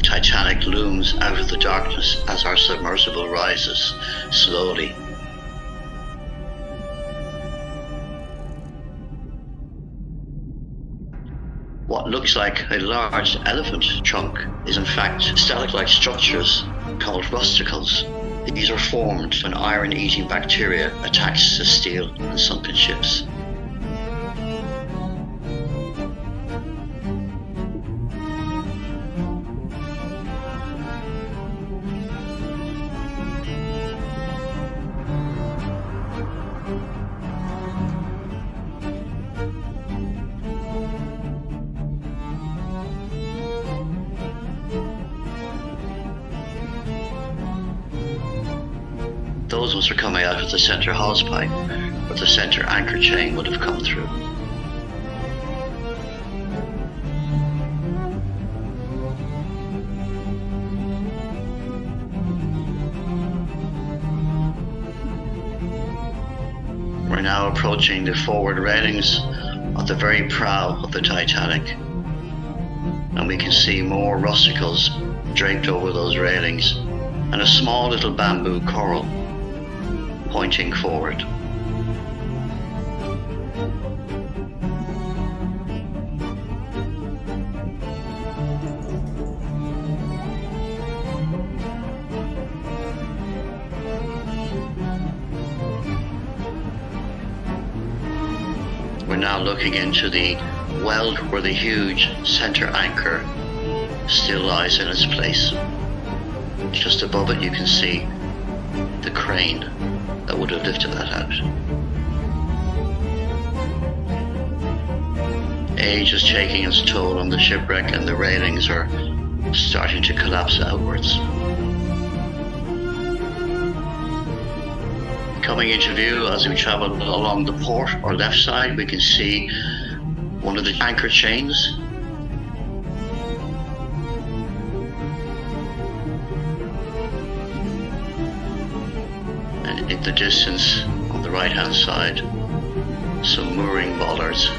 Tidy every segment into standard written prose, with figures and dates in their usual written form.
Titanic looms out of the darkness as our submersible rises slowly. What looks like a large elephant trunk is in fact stalactite-like structures called rusticles. These are formed when iron-eating bacteria attacks the steel and sunken ships. Those ones are coming out of the center hose pipe, where the center anchor chain would have come through. We're now approaching the forward railings of the very prow of the Titanic, and we can see more rusticles draped over those railings and a small little bamboo coral pointing forward. We're now looking into the weld where the huge center anchor still lies in its place. Just above it you can see the crane that would have lifted that out. Age is taking its toll on the shipwreck and the railings are starting to collapse outwards. Coming into view as we travel along the port or left side, we can see one of the anchor chains. And in the distance on the right hand side, some mooring bollards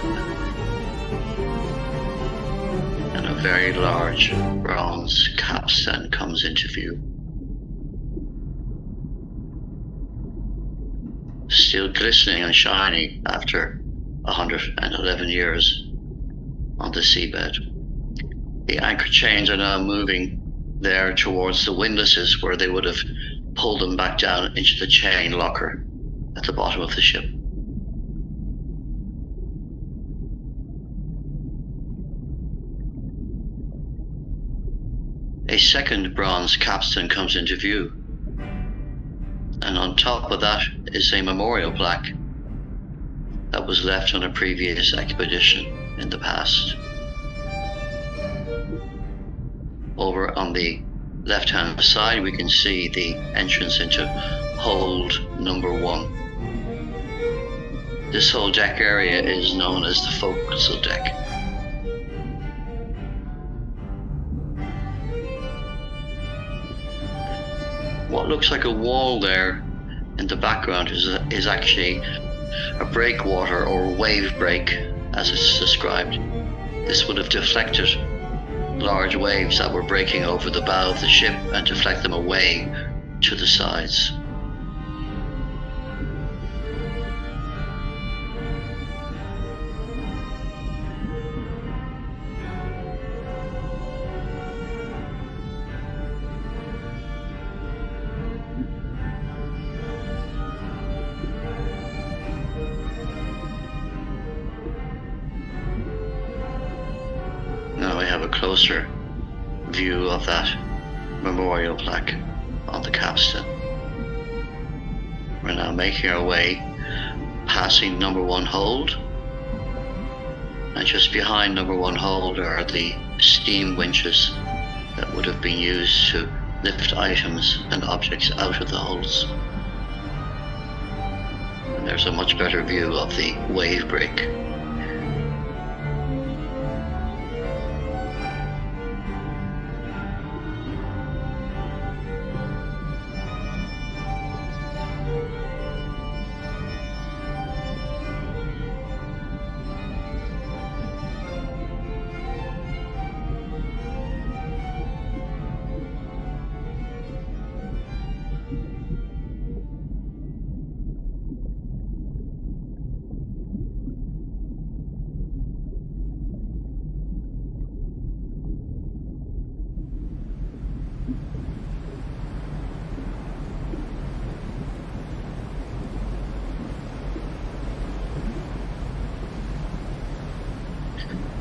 and a very large bronze capstan comes into view. Still glistening and shining after 111 years on the seabed. The anchor chains are now moving there towards the windlasses where they would have pulled them back down into the chain locker at the bottom of the ship. A second bronze capstan comes into view, and on top of that is a memorial plaque that was left on a previous expedition in the past. Over on the left hand side we can see the entrance into hold number 1. This whole deck area is known as the forecastle deck. What looks like a wall there in the background is actually a breakwater or wave break, as it's described. This would have deflected large waves that were breaking over the bow of the ship and deflect them away to the sides. Now we have a closer view of that memorial plaque on the capstan. We're now making our way, passing number 1 hold, and just behind number 1 hold are the steam winches that would have been used to lift items and objects out of the holds. And there's a much better view of the wave break.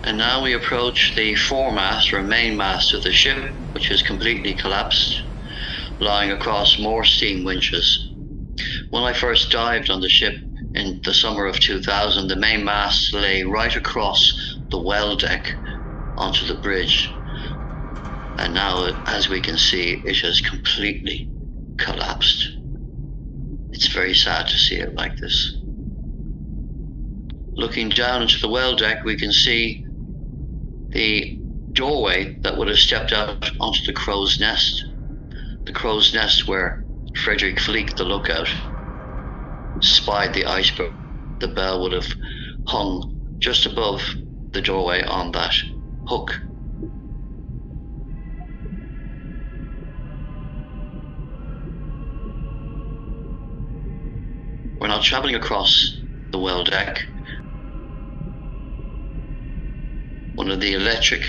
And now we approach the foremast or main mast of the ship, which is completely collapsed, lying across more steam winches. When I first dived on the ship in the summer of 2000, the main mast lay right across the well deck onto the bridge. And now, as we can see, it has completely collapsed. It's very sad to see it like this. Looking down into the well deck, we can see the doorway that would have stepped out onto the crow's nest. The crow's nest where Frederick Fleek, the lookout, spied the iceberg. The bell would have hung just above the doorway on that hook. We're now traveling across the well deck. One of the electric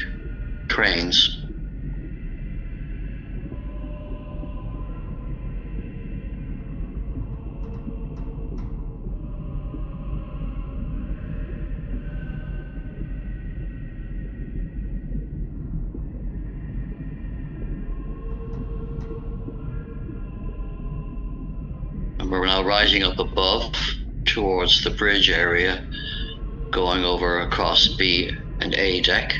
cranes and we're now rising up above towards the bridge area, going over across B and A deck.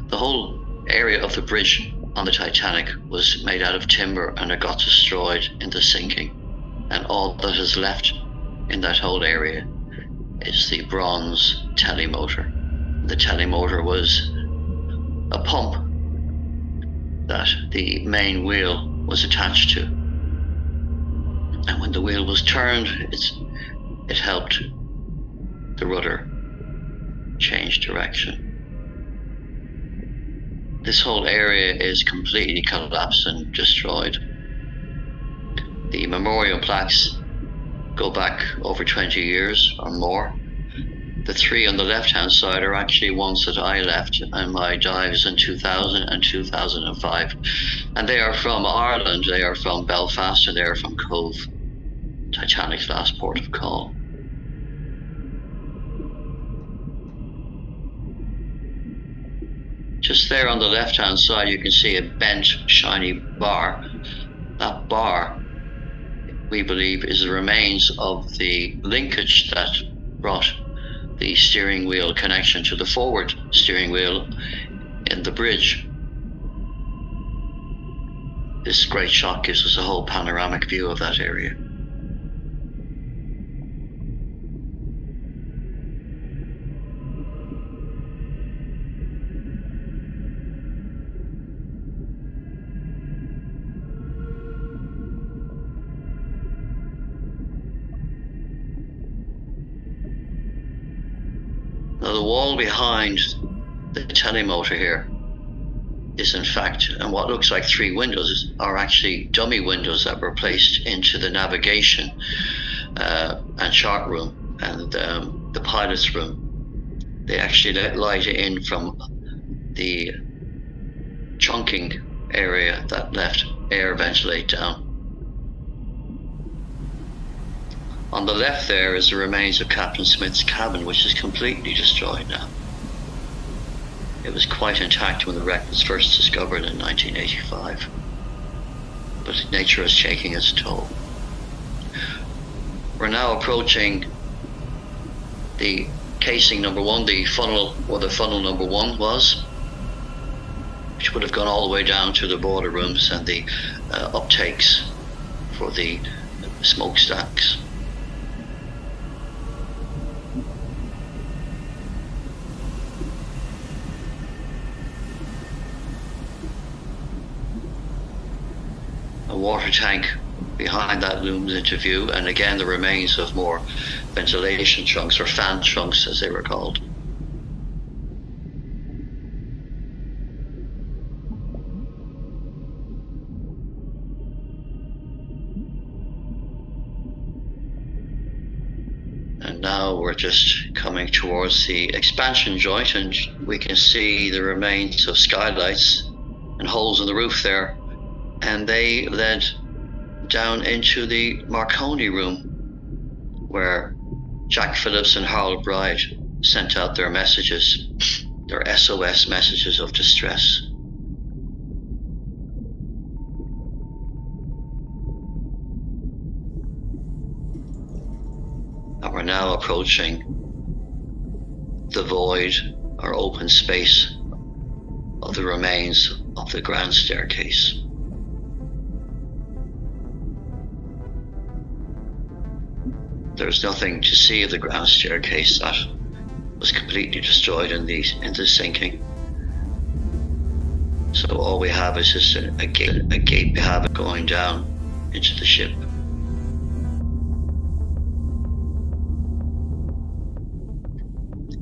The whole area of the bridge on the Titanic was made out of timber, and it got destroyed in the sinking. And all that is left in that whole area is the bronze telemotor. The telemotor was a pump that the main wheel was attached to. And when the wheel was turned, it helped the rudder change direction. This whole area is completely collapsed and destroyed. The memorial plaques go back over 20 years or more. The three on the left-hand side are actually ones that I left in my dives in 2000 and 2005. And they are from Ireland, they are from Belfast, and they are from Cove, Titanic's last port of call. Just there on the left-hand side, you can see a bent, shiny bar. That bar, we believe, is the remains of the linkage that brought the steering wheel connection to the forward steering wheel in the bridge. This great shot gives us a whole panoramic view of that area. Now the wall behind the telemotor here is in fact, and what looks like three windows are actually dummy windows that were placed into the navigation and chart room and the pilot's room. They actually let light in from the trunking area that left air ventilate down. On the left there is the remains of Captain Smith's cabin, which is completely destroyed now. It was quite intact when the wreck was first discovered in 1985. But nature is taking its toll. We're now approaching the casing number one, the funnel, where the funnel number one was, which would have gone all the way down to the boiler rooms and the uptakes for the smokestacks. A water tank behind that looms into view, and again the remains of more ventilation trunks, or fan trunks as they were called. now we're just coming towards the expansion joint, and we can see the remains of skylights and holes in the roof there, and they led down into the Marconi room where Jack Phillips and Harold Bride sent out their messages, their SOS messages of distress. And we're now approaching the void or open space of the remains of the grand staircase. There's nothing to see of the grand staircase. That was completely destroyed in the sinking. So all we have is just a gate we have going down into the ship.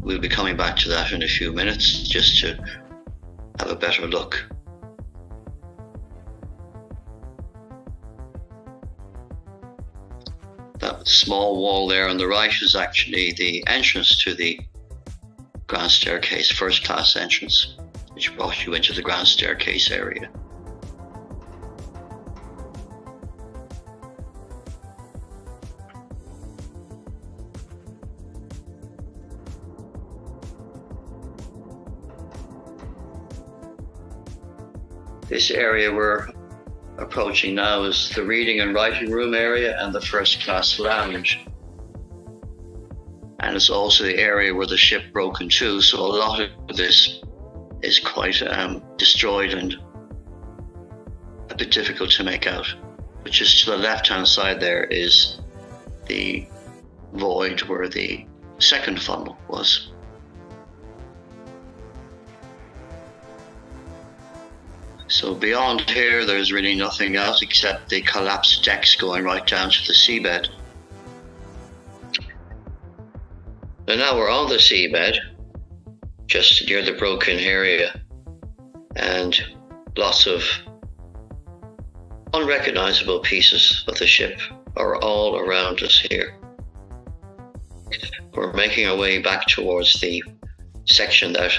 We'll be coming back to that in a few minutes just to have a better look. That small wall there on the right is actually the entrance to the grand staircase, first class entrance, which brought you into the grand staircase area. This area we're approaching now is the reading and writing room area and the first class lounge. And it's also the area where the ship broke in two, so a lot of this is quite destroyed and a bit difficult to make out. But just to the left-hand side there is the void where the second funnel was. So beyond here, there's really nothing else except the collapsed decks going right down to the seabed. And now we're on the seabed, just near the broken area, and lots of unrecognizable pieces of the ship are all around us here. We're making our way back towards the section that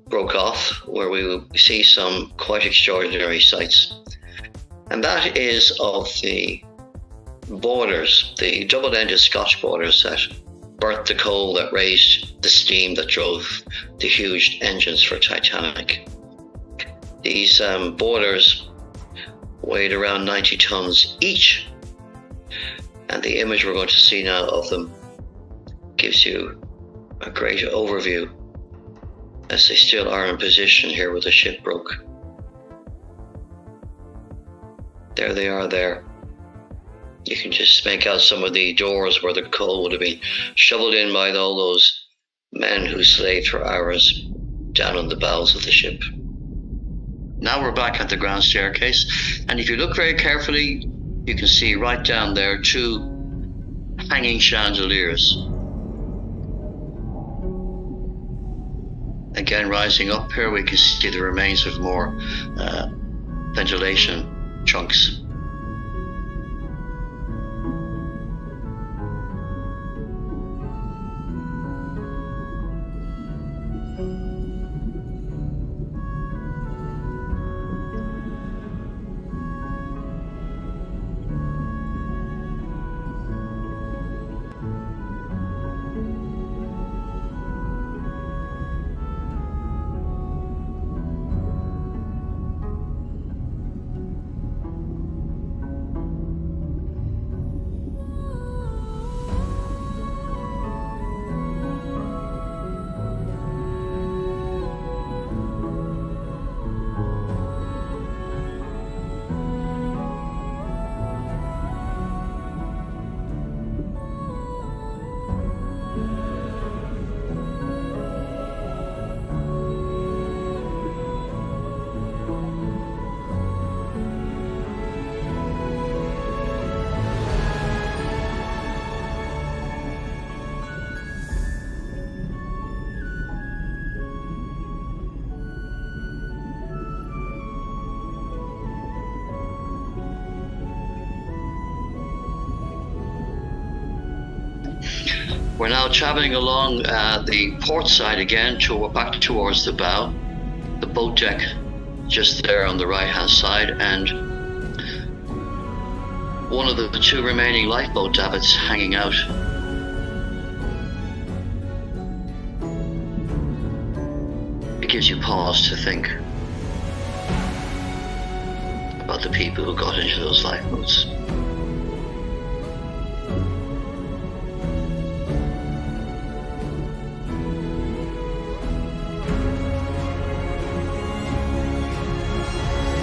broke off, where we will see some quite extraordinary sights. And that is of the boilers, the double-ended Scotch boilers that burnt the coal that raised the steam that drove the huge engines for Titanic. These boilers weighed around 90 tons each, and the image we're going to see now of them gives you a great overview, as they still are in position here where the ship broke. There they are there. You can just make out some of the doors where the coal would have been shoveled in by all those men who slaved for hours down on the bowels of the ship. Now we're back at the grand staircase, and if you look very carefully, you can see right down there two hanging chandeliers. Again, rising up here, we can see the remains of more ventilation chunks. We're now traveling along the port side again, back towards the bow. The boat deck just there on the right-hand side, and one of the two remaining lifeboat davits hanging out. It gives you pause to think about the people who got into those lifeboats.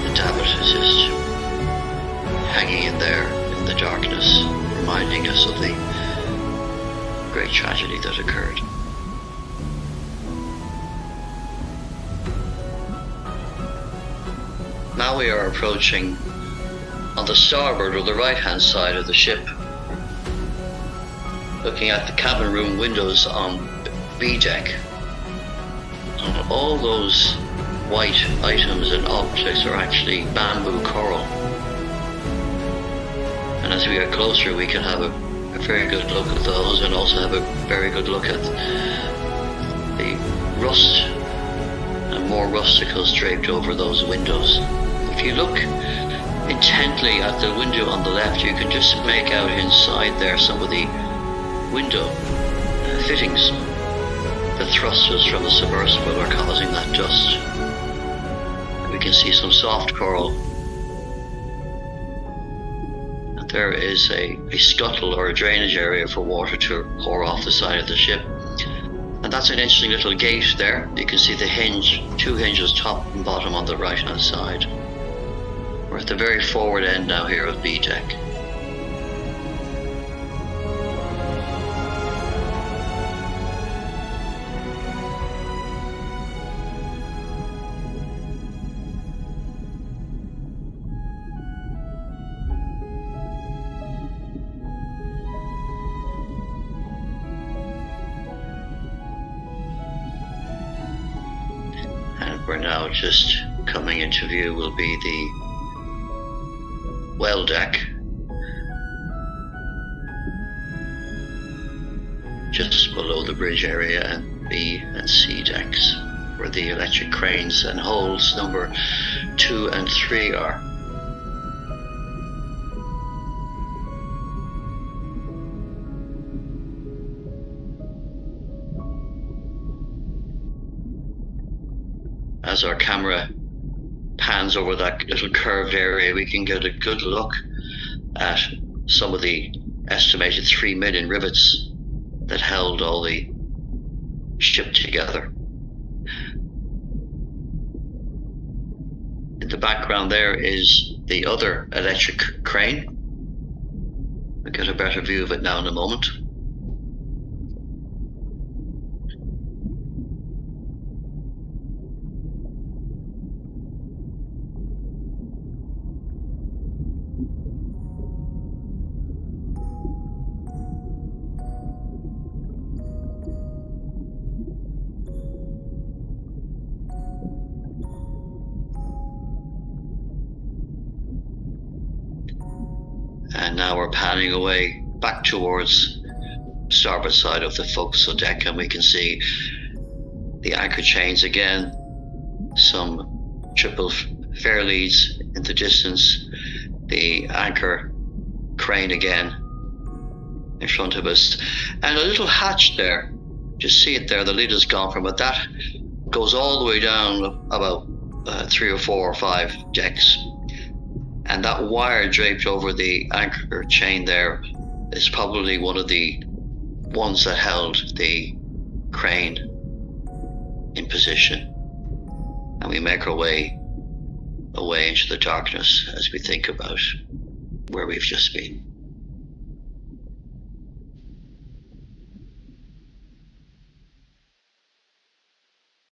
The davit is just hanging in there in the darkness, reminding us of the great tragedy that occurred. Now we are approaching on the starboard or the right-hand side of the ship, looking at the cabin room windows on B deck. And all those white items and objects are actually bamboo coral. And as we get closer, we can have a very good look at those, and also have a very good look at the rust and more rusticles draped over those windows. If you look intently at the window on the left, you can just make out inside there some of the window fittings. The thrusters from the submersible are causing that dust. We can see some soft coral. And there is a scuttle or a drainage area for water to pour off the side of the ship. And that's an interesting little gate there. You can see the hinge, two hinges, top and bottom, on the right-hand side. We're at the very forward end now here of B deck. And we're now just coming into view will be the well deck, just below the bridge area, and B and C decks, where the electric cranes and holds number 2 and 3 are. As our camera pans over that little curved area, we can get a good look at some of the estimated 3 million rivets that held all the ship together. In the background there is the other electric crane. We'll get a better view of it now in a moment. And now we're panning away back towards starboard side of the forecastle deck, and we can see the anchor chains again, some triple fair leads in the distance, the anchor crane again in front of us, and a little hatch there. Just see it there, the lid is gone from it. That goes all the way down about 3 or 4 or 5 decks. And that wire draped over the anchor chain there is probably one of the ones that held the crane in position. And we make our way away into the darkness as we think about where we've just been.